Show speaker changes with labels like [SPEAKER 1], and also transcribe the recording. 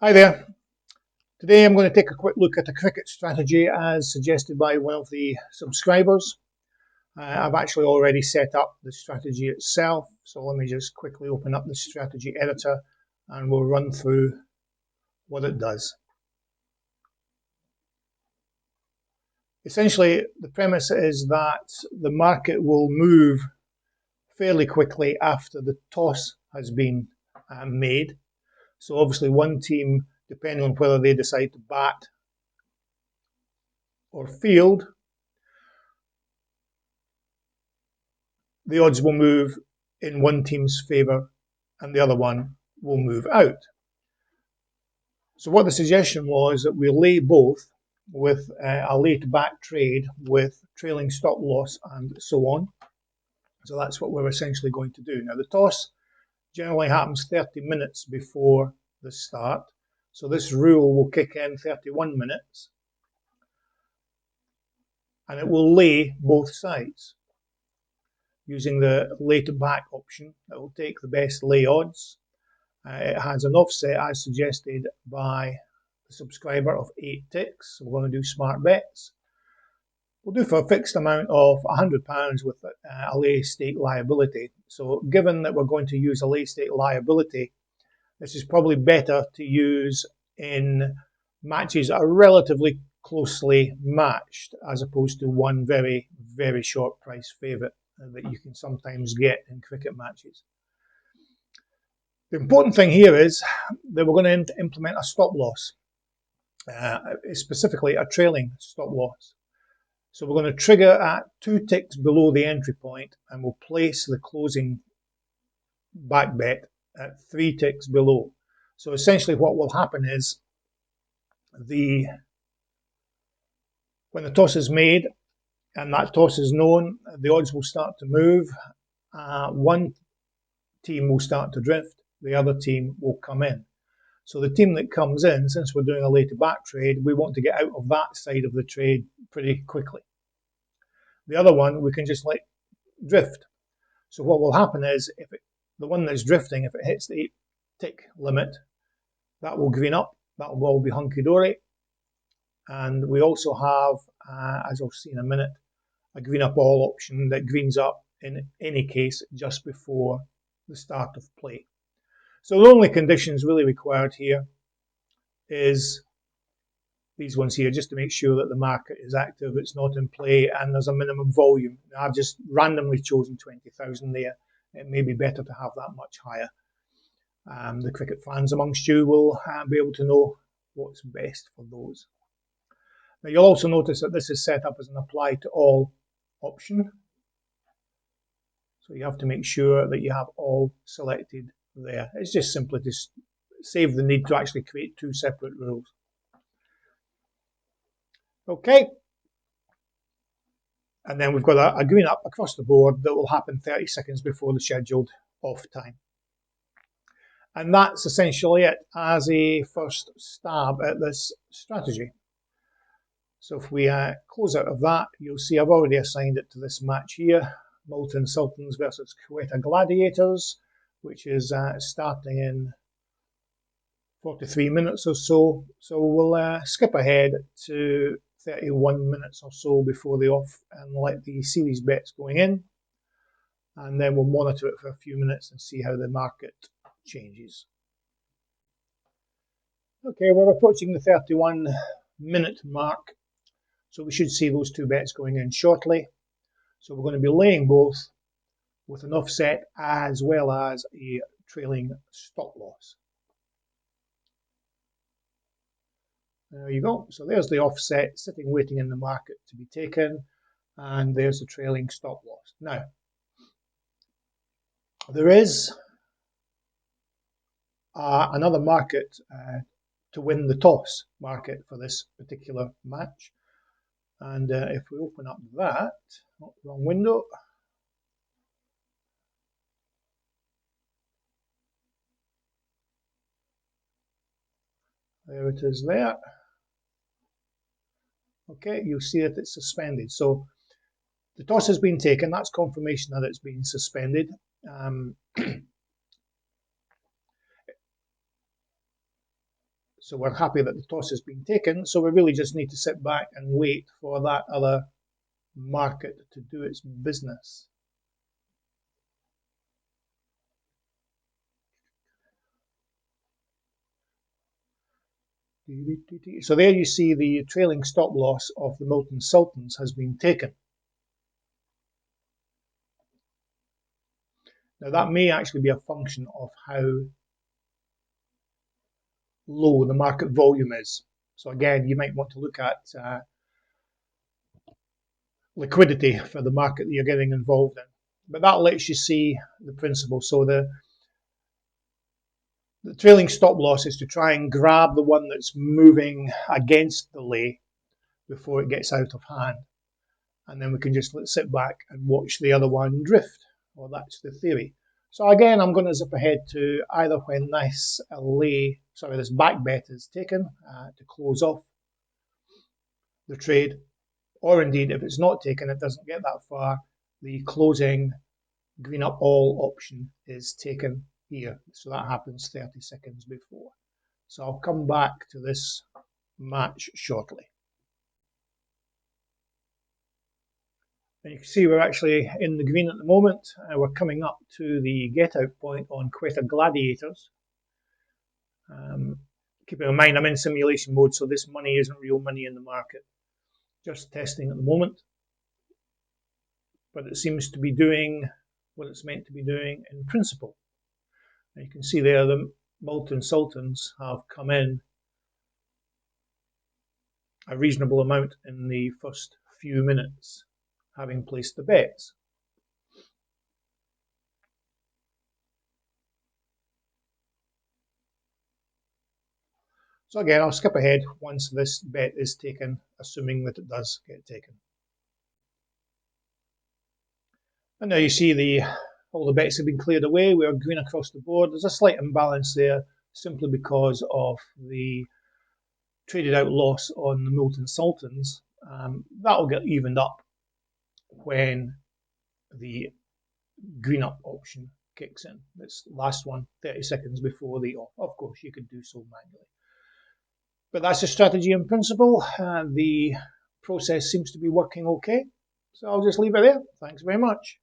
[SPEAKER 1] Hi there. Today I'm going to take a quick look at a cricket strategy as suggested by one of the subscribers. I've actually already set up the strategy itself, so let me just quickly open up the strategy editor and we'll run through what it does. Essentially, the premise is that the market will move fairly quickly after the toss has been made. So obviously one team, depending on whether they decide to bat or field, the odds will move in one team's favour and the other one will move out. So what the suggestion was that we lay both with a late back trade with trailing stop loss and so on. So that's what we're essentially going to do. Now the toss generally happens 30 minutes before the start. So this rule will kick in 31 minutes and it will lay both sides. Using the late back option, it will take the best lay odds. It has an offset as suggested by the subscriber of 8 ticks. So we're going to do smart bets. We'll do for a fixed amount of £100 with a lay stake liability. So given that we're going to use a lay stake liability, this is probably better to use in matches that are relatively closely matched as opposed to one very, very short price favourite that you can sometimes get in cricket matches. The important thing here is that we're going to implement a stop loss, specifically a trailing stop loss. So we're going to trigger at 2 ticks below the entry point and we'll place the closing back bet at 3 ticks below. So essentially what will happen is when the toss is made and that toss is known, the odds will start to move. One team will start to drift, the other team will come in. So the team that comes in, since we're doing a later back trade, we want to get out of that side of the trade pretty quickly. The other one we can just let drift. So what will happen is the one that's drifting, if it hits the 8 tick limit, that will green up, that will all be hunky-dory. And we also have, as I'll see in a minute, a green up all option that greens up in any case just before the start of play. So the only conditions really required here is these ones here, just to make sure that the market is active, it's not in play, and there's a minimum volume. Now, I've just randomly chosen 20,000 there. It may be better to have that much higher. The cricket fans amongst you will be able to know what's best for those. Now you'll also notice that this is set up as an apply to all option. So you have to make sure that you have all selected there. It's just simply to save the need to actually create 2 separate rules. Okay. And then we've got a green up across the board that will happen 30 seconds before the scheduled off time. And that's essentially it as a first stab at this strategy. So if we close out of that, you'll see I've already assigned it to this match here, Multan Sultans versus Quetta Gladiators, which is starting in 43 minutes or so. So we'll skip ahead to 31 minutes or so before the off and let the series bets going in. And then we'll monitor it for a few minutes and see how the market changes. Okay, we're approaching the 31-minute mark. So we should see those 2 bets going in shortly. So we're going to be laying both with an offset as well as a trailing stop loss. There you go. So there's the offset sitting waiting in the market to be taken, and there's the trailing stop loss. Now, there is another market to win the toss market for this particular match. And if we open up that, wrong window. There it is there. Okay, you'll see that it's suspended. So the toss has been taken. That's confirmation that it's been suspended. So we're happy that the toss has been taken. So we really just need to sit back and wait for that other market to do its business. So there you see the trailing stop loss of the Milton Sultans has been taken. Now that may actually be a function of how low the market volume is. So again, you might want to look at liquidity for the market that you're getting involved in. But that lets you see the principle. So the trailing stop loss is to try and grab the one that's moving against the lay before it gets out of hand. And then we can just sit back and watch the other one drift. Well, that's the theory. So again, I'm going to zip ahead to either when this back bet is taken to close off the trade, or indeed if it's not taken, it doesn't get that far, the closing green up all option is taken here. So that happens 30 seconds before. So I'll come back to this match shortly. And you can see we're actually in the green at the moment. We're coming up to the get out point on Quetta Gladiators. Keeping in mind I'm in simulation mode, so this money isn't real money in the market. Just testing at the moment. But it seems to be doing what it's meant to be doing in principle. And you can see there the Milton Sultans have come in a reasonable amount in the first few minutes, having placed the bets. So again, I'll skip ahead once this bet is taken, assuming that it does get taken. And now you see all the bets have been cleared away. We're green across the board. There's a slight imbalance there simply because of the traded out loss on the Milton Sultans. That'll get evened up when the green up option kicks in. This last one, 30 seconds before the off. Of course, you could do so manually. But that's a strategy in principle. The process seems to be working okay. So I'll just leave it there. Thanks very much.